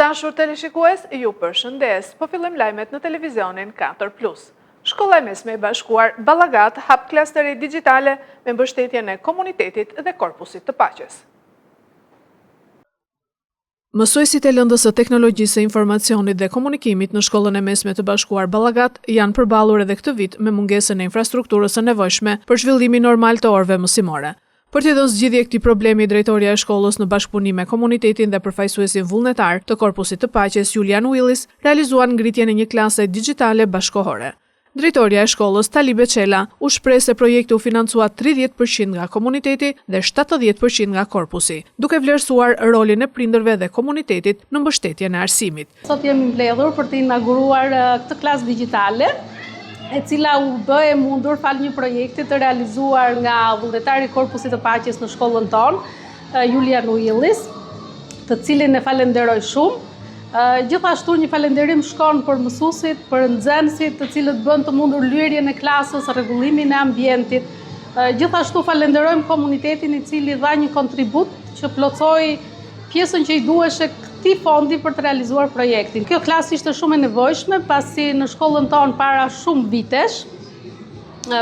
dashur teleshikues, ju përshëndes, po fillim lajmet në televizionin 4+. Shkolla e mesme e bashkuar Ballagat hap klasteri digjitale me mbështetjen e komunitetit dhe korpusit të paqes. Mësuesit e lëndës së teknologjisë së informacionit dhe komunikimit në shkollën e mesme të bashkuar Ballagat janë përballur edhe këtë vit me mungesën e infrastrukturës së nevojshme për zhvillimin normal të orëve mësimore. Për të dhënë zgjidhje këtij problemi, drejtoria e shkollës në bashkëpunim me komunitetin dhe përfaqësuesin vullnetar të korpusit të paqes Julian Willis realizuan ngritjen e një klase digjitale bashkëkohore. Drejtoria e shkollës Tali Beçela u shpreh se projekti u financua 30% nga komuniteti dhe 70% nga korpusi, duke vlerësuar rolin e prindërve dhe komunitetit në mbështetjen e arsimit. Sot jemi mbledhur për të inauguruar këtë klasë digjitale, e cila u bë e mundur fal një projekti të realizuar nga vullnetari i korpusit të paqes në shkollën tonë, Julian Willis, të cilin e falenderoj shumë. Gjithashtu një falenderim shkon për mësuesit, për nxënësit, të cilët bën të mundur lyerjen e klasës, rregullimin e ambientit. Gjithashtu falenderojmë komunitetin i cili dha një kontribut që plotësoi pjesën që i duheshe këtij fondi për të realizuar projektin. Kjo klasë ishte shumë e nevojshme pasi në shkollën tonë para shumë vitesh,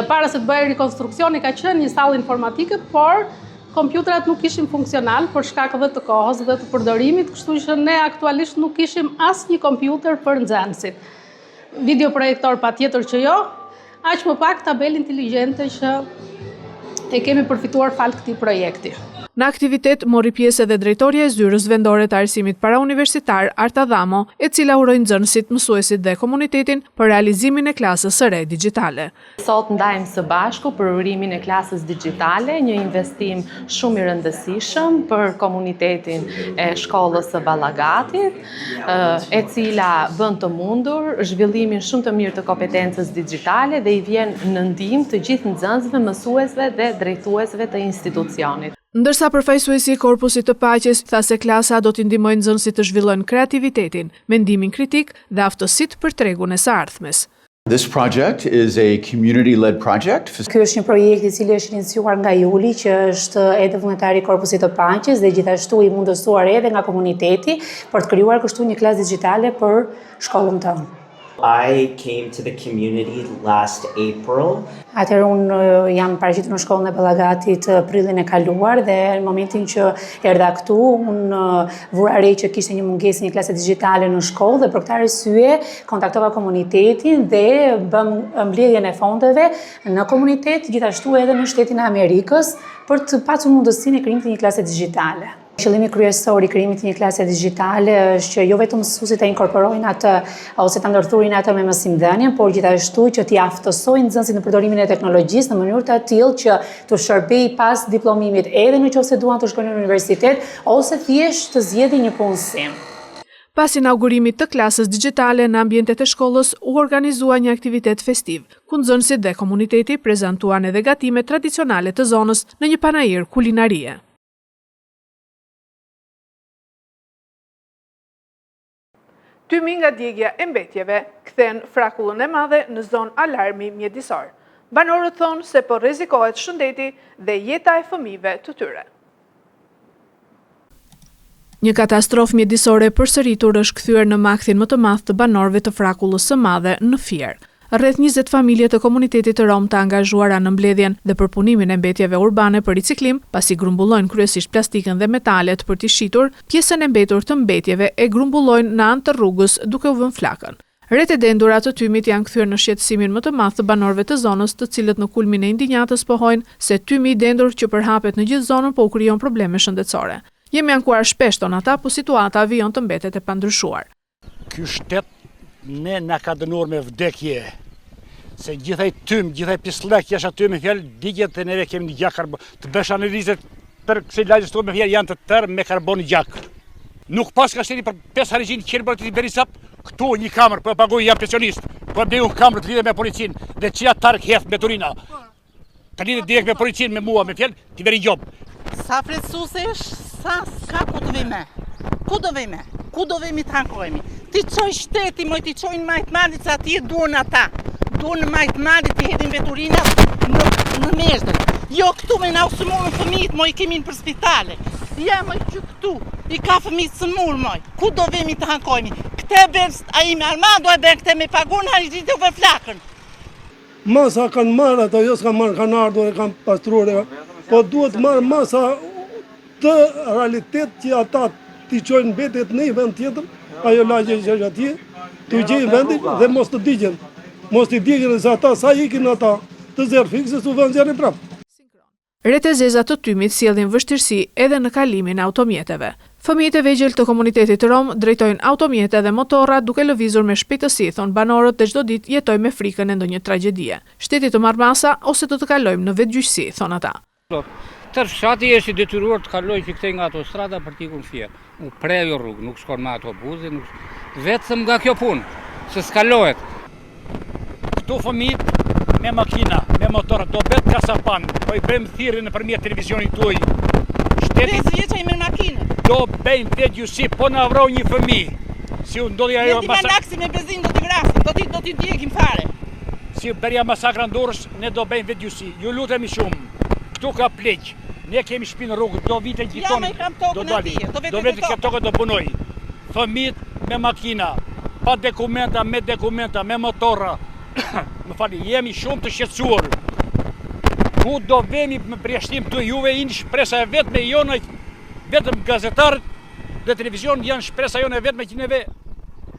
para se të bëhej rikonstruksioni, ka qenë një sallë informatike, por kompjuterat nuk ishin funksional për shkak dhe të kohës dhe të përdorimit, kështu që ne aktualisht nuk kishim asnjë kompjuter për nxënësit. Videoprojektor patjetër që jo, aq më pak tabelë inteligjente që e kemi përfituar fal këtij projekti. Në aktivitet mori pjesë edhe drejtoria e zyrës vendore të arsimit parauniversitar Arta Dhamo, e cila uroi nxënësit, mësuesit dhe komunitetin për realizimin e klasës së re digjitale. Sot ndajmë së bashku për urimin e klasës digjitale, një investim shumë i rëndësishëm për komunitetin e shkollës së Ballagatit, e cila bën të mundur zhvillimin shumë të mirë të kompetencës digjitale dhe i vjen në ndihmë të gjithë nxënësve, mësuesve dhe drejtuesve të institucionit. Ndërsa përfaqësuesi i korpusit të paqes tha se klasa do t'i ndihmojë nxënësit të zhvillojnë kreativitetin, mendimin kritik dhe aftësitë për tregun e së ardhmes. This project is a community-led project. Ky është një projekt i cili është iniciuar nga Juli, që është edhe vullnetari i korpusit të paqes dhe gjithashtu i mundësuar edhe nga komuniteti për të krijuar kështu një klasë digjitale për shkollën tonë. I came to the community last April. Atëherë unë jam paraqitur në shkollën e Ballagatit prillin e kaluar dhe në momentin që erdha këtu, unë vura re që kishte një mungesë një klase digjitale në shkollë dhe për këtë arsye kontaktova komunitetin dhe bëm mbledhjen e fondeve në komunitet, gjithashtu edhe në Shtetin e Amerikës për të pasur mundësinë e krijimit të një klase digjitale. Qëllimi kryesor i krijimit të një klase digjitale është që jo vetëm mësuesit të inkorporojnë atë ose të ndërthurin atë me mësimdhënien, por gjithashtu që t'i aftësojnë nxënësit në përdorimin e teknologjisë në mënyrë të tillë që të shërbejë pas diplomimit edhe nëse duan të shkojnë në universitet ose thjesht të zgjedhin një punësim. Pas inaugurimit të klasës digjitale në ambientet e shkollës, u organizua një aktivitet festiv, ku nxënësit dhe komuniteti prezantuan edhe gatimet tradicionale të zonës në një panajër kulinarie. Tymi nga djegja e mbetjeve kthen frakullën e madhe në zonë alarmi mjedisor. Banorët thonë se po rrezikohet shëndeti dhe jeta e fëmijëve të tyre. Një katastrofë mjedisore e përsëritur është kthyer në makthin më të madh të banorëve të frakullës së madhe në Fier. Rreth 20 familje të komunitetit të rom të angazhuara në mbledhjen dhe përpunimin e mbetjeve urbane për riciklim, pasi grumbullojnë kryesisht plastikën dhe metalet për t'i shitur, pjesën e mbetur të mbetjeve e grumbullojnë në anë të rrugës duke u vënë flakën. Rreth e dendura të tymit janë kthyer në shqetësimin më të madh të banorëve të zonës, të cilët në kulmin e indinjatës pohojnë se tymi i dendur që përhapet në gjithë zonën po u krijon probleme shëndetësore. Jemi ankuar shpesh ton ata, po situata avion të mbetet e pandryshuar. Ky shtet ne na ka dënuar me vdekje. Se gjithaj tym, gjithaj pislek, jasha ty me fjallë, digjet të neve kemi një gjak karbon. Të bësh analizet për kësaj lagjes të me fjallë janë të tërë me karbon një gjak. Nuk pas ka shteti për 500 km të berisap, këtu një kamër, për pagoj jam pensionist, për bëjë një kamër të lidhe me policin, dhe qia tark hef me turina. Të lidhe direkt me policin, me mua, me fjallë, t'i veri job. Sa fretsusesh, sa s'ka ku të vime. Ku do vime? Ku do vime të hankojmi? Ti qoj shteti, moj ti qojnë majtë malit, sa ti e duon ata. Duon majtë malit, ti hedin veturinat, në meshdër. Jo këtu me na usëmurën fëmijët, moj kemi në për spitale. Ja, moj që këtu, i ka fëmijët së murë, moj. Ku do vemi të hankojmi? Këte ben, a imi Armando e ben këte me pagun, a i gjithë u flakën. Masa kanë marrë ato, jo s'kanë marrë, kanë ardhur e kanë pastruar, po duhet marrë masa të realitet që ata t'i qojnë mbetet në i vend tjetër, ajo lagje që është atje, t'u gjejnë vendin dhe mos të digjen. Mos t'i digjen se ata sa ikin ata të zerë fikse su vend zerë prapë. Retezeza të tymit sjellin vështirësi edhe në kalimin e automjeteve. Fëmijët e vegjël të komunitetit rom drejtojnë automjete dhe motorra duke lëvizur me shpejtësi, thon banorët, dhe çdo ditë jetojnë me frikën e ndonjë tragjedie. Shteti të marrë masa ose të kalojmë në vetgjyqësi, thon ata. Tërë fshati është i detyruar të kaloj që këtej nga autostrada për t'i kun fje. Nuk prejo rrugë, nuk shkon me autobusi, vetëm nga kjo punë, se s'kalohet. Këtu fëmijët me makina, me motorë, do bet kasapan, po i bëjmë thirrje nëpërmjet televizionit tuaj. Shteti 5 vjeç ai me makinë. Do bëjmë vetgjyqësi, po na vrau një fëmijë. Si u ndodhi ajo masakra me benzinë, do t'i vrasim, do t'i djegim fare. Si bërja masakra në Durrës, ne do bëjmë vetgjyqësi. Ju lutemi shumë. Këtu ka pleq. Ne kemi shtëpi në rrugë, do vite gjithmonë. Do vetë tokën do punoj. Fëmijët me makina, pa dokumenta, me motorra. Më fali, jemi shumë të shqetësuar. Ku do vemi me përjashtim të juve, inë shpresa e vetme jone, vetëm gazetarët dhe televizion janë shpresa jone vetme që neve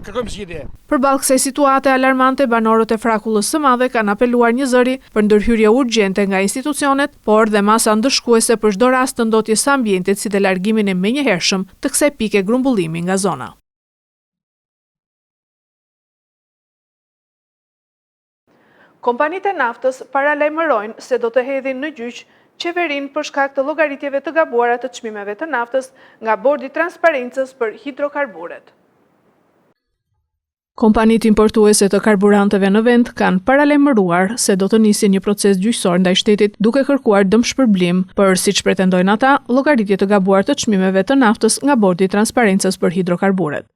kërkojmë zgjidhje. Përballë kësaj situate alarmante, banorët e Frakullës së Madhe kanë apeluar një zëri për ndërhyrje urgjente nga institucionet, por dhe masa ndëshkuese për çdo rast të ndotjes së ambientit, si dhe largimin e menjëhershëm të kësaj pike grumbullimi nga zona. Kompanitë e naftës paralajmërojnë se do të hedhin në gjyq qeverinë për shkak të llogaritjeve të gabuara të çmimeve të naftës nga Bordi i Transparencës për hidrokarburet. Kompanitë importuese të karburanteve në vend kanë paralajmëruar se do të nisin një proces gjyqësor ndaj shtetit duke kërkuar dëmshpërblim për, siç pretendojnë ata, llogaritje të gabuar të çmimeve të naftës nga Bordi i Transparencës për hidrokarburet.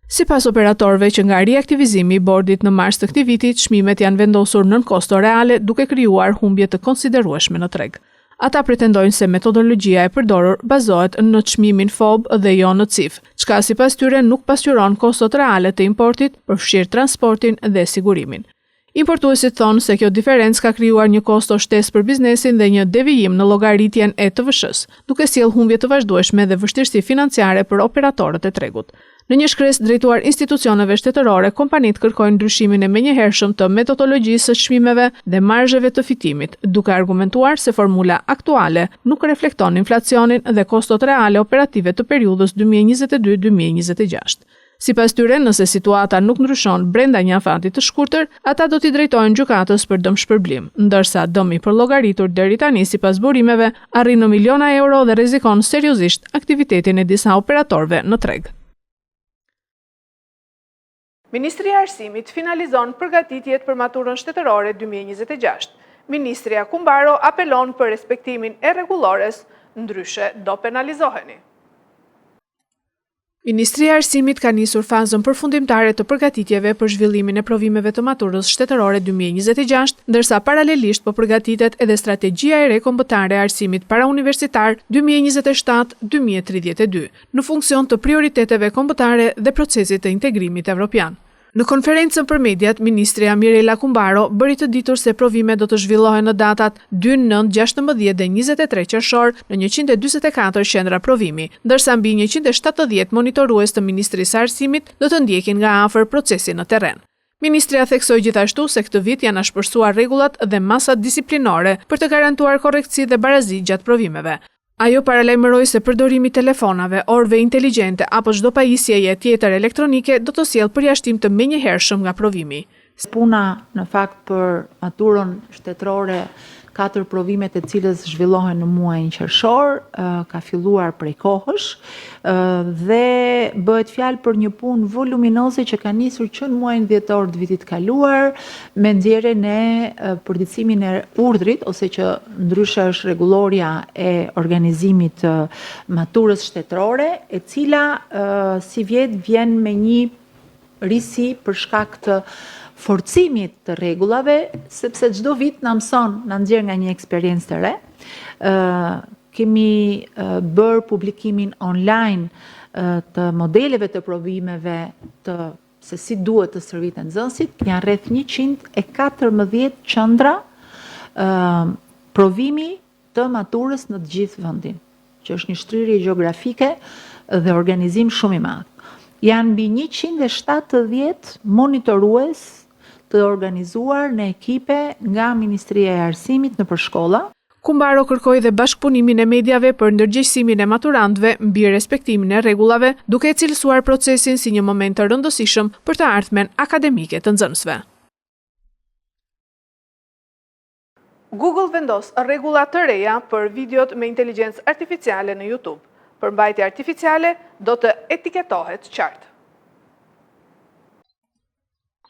Sipas operatorëve që nga riaktivizimi i bordit në mars të këtij viti, çmimet janë vendosur nën kosto reale duke krijuar humbje të konsiderueshme në treg. Ata pretendojnë se metodologjia e përdorur bazohet në çmimin FOB dhe jo në CIF, çka sipas tyre nuk pasqyron kostot reale të importit, përfshirë transportin dhe sigurimin. Importuesit thonë se kjo diferencë ka krijuar një kosto shtesë për biznesin dhe një devijim në llogaritjen e TVSH-s, duke sjellë humbje të vazhdueshme dhe vështirësi financiare për operatorët e tregut. Në një shkresë drejtuar institucioneve shtetërore, kompanitë kërkojnë ndryshimin e menjëhershëm të metodologjisë së çmimeve dhe marzheve të fitimit, duke argumentuar se formula aktuale nuk reflekton inflacionin dhe kostot reale operative të periudhës 2022-2026. Sipas tyre, nëse situata nuk ndryshon brenda një afati të shkurtër, ata do t'i drejtojnë gjykatës për dëmshpërblim, ndërsa dëmi për llogaritur deri tani sipas burimeve arrin në miliona euro dhe rrezikon seriozisht aktivitetin e disa operatorëve në treg. Ministria e Arsimit finalizon përgatitjet për maturën shtetërore 2026. Ministria Kumbaro apelon për respektimin e rregullores, ndryshe do penalizoheni. Ministria e Arsimit ka nisur fazën përfundimtare të përgatitjeve për zhvillimin e provimeve të maturës shtetërore 2026, ndërsa paralelisht po përgatitet edhe strategjia e re kombëtare e arsimit parauniversitar 2027-2032, në funksion të prioriteteve kombëtare dhe procesit të integrimit evropian. Në konferencën për mediat, Ministria Mirela Kumbaro bëri të ditur se provime do të zhvillohen në datat 2, 9, 16 dhe 23 qershor në 144 qendra provimi, ndërsa mbi 170 monitorues të Ministrisë së Arsimit do të ndjekin nga afër procesin në terren. Ministria theksoi gjithashtu se këtë vit janë ashpërsuar rregullat dhe masat disiplinore për të garantuar korrektësi dhe barazi gjatë provimeve. Ajo paralajmëroi se përdorimi i telefonave, orëve inteligjente apo çdo pajisjeje tjetër elektronike do të sjellë përjashtim të menjëhershëm nga provimi. Puna në fakt për maturën shtetërore, 4 provimet e cilës zhvillohen në muajin qershor, ka filluar prej kohësh dhe bëhet fjalë për një punë voluminoze që ka nisur që në muajin dhjetor të vitit kaluar me nxjerrjen e përditësimin e urdhrit ose që ndryshe është rregulloria e organizimit të maturës shtetërore, e cila si vjet vjen me një risi për shkak të forcimit të rregullave, sepse çdo vit na mëson, na nxjerr nga një eksperiencë të re. Kemi bërë publikimin online të modeleve të provimeve se si duhet të shërbiten nxënësit, janë rreth 114 qendra provimi të maturës në të gjithë vendin, që është një shtrirje gjeografike dhe organizim shumë i madh. Janë mbi 170 monitorues të organizuar në ekipe nga Ministria e Arsimit nëpër shkolla. Kumbaro kërkoi dhe bashkëpunimin e mediave për ndërgjegjësimin e maturantëve mbi respektimin e rregullave, duke e cilësuar procesin si një moment të rëndësishëm për të ardhmen akademike të nxënësve. Google vendos rregulla të reja për videot me inteligjencë artificiale në YouTube. Përmbajtja artificiale do të etiketohet qartë.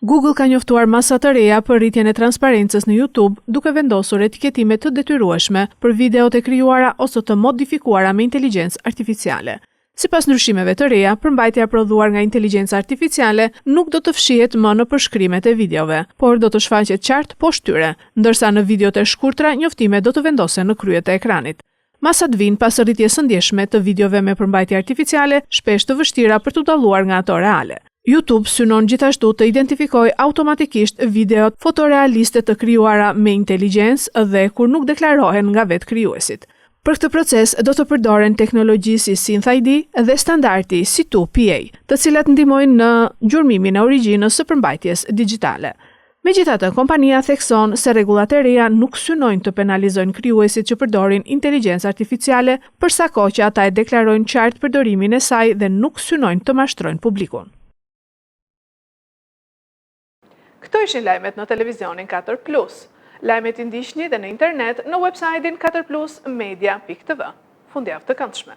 Google ka njoftuar masa të reja për rritjen e transparencës në YouTube, duke vendosur etiketime të detyrueshme për videot e krijuara ose të modifikuara me inteligjencë artificiale. Sipas ndryshimeve të reja, përmbajtja e prodhuar nga inteligjenca artificiale nuk do të fshihet më në përshkrimet e videove, por do të shfaqet qartë poshtë tyre, ndërsa në videot e shkurtra njoftime do të vendosen në kryet e ekranit. Masat vijnë pas rritjes së ndjeshme të videove me përmbajtje artificiale, shpesh të vështira për t'u dalluar nga ato reale. YouTube synon gjithashtu të identifikojë automatikisht videot fotorealiste të krijuara me inteligjencë dhe kur nuk deklarohen nga vetë krijuesit. Për këtë proces do të përdoren teknologji si SynthID dhe standardi C2PA, të cilat ndihmojnë në gjurmimin e origjinës së përmbajtjes digjitale. Megjithatë, kompania thekson se rregullat e reja nuk synojnë të penalizojnë krijuesit që përdorin inteligjencë artificiale, përsa që ata e deklarojnë qartë përdorimin e saj dhe nuk synojnë të mashtrojnë publikun. Këto ishin lajmet në televizionin 4+. Lajmet i ndiqni dhe në internet në websajtin 4plusmedia.tv. Fundjavë të këndshme.